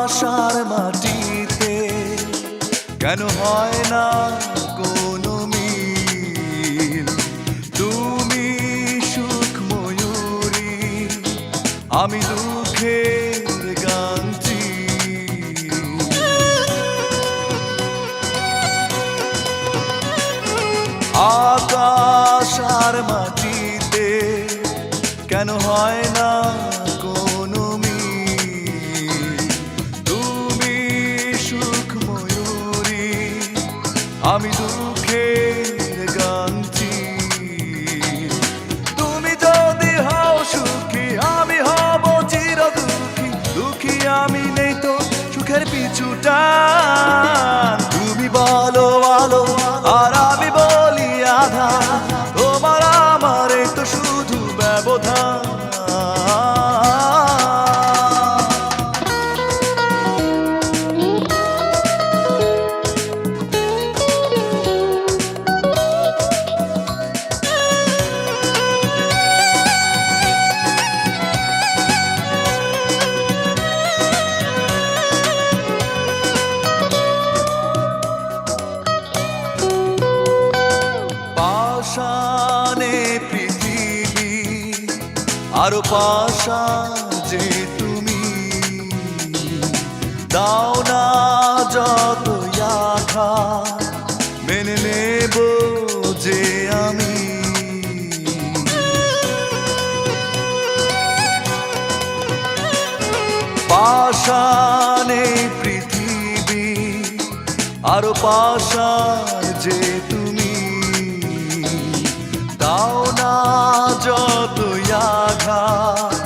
আকাশ আর মাটিতে কেন হয় না কোনো মিল? তুমি সুখ ময়ূরী, আমি দুঃখের গানটি। আকাশ আর মাটিতে কেন হয় না কোনো মিল? তুমি সুখ ময়ূরী, আমি দুঃখের গানটি। তুমি যদি হও সুখী, আমি হব চির দুঃখী। দুঃখী আমি নেই তো সুখের পিছুটা। তুমি বলো আলো আর আমি বলি আধা, তোমার আমার এই তো শুধু ব্যবধান। পাষাণে পৃথিবী আরো পাষাণ যে তুমি, দাও না যত আঘাত মেনে নেব যে আমি। পাষাণে পৃথিবী আরো পাষাণ যে তুমি, দাও না যত আঘাত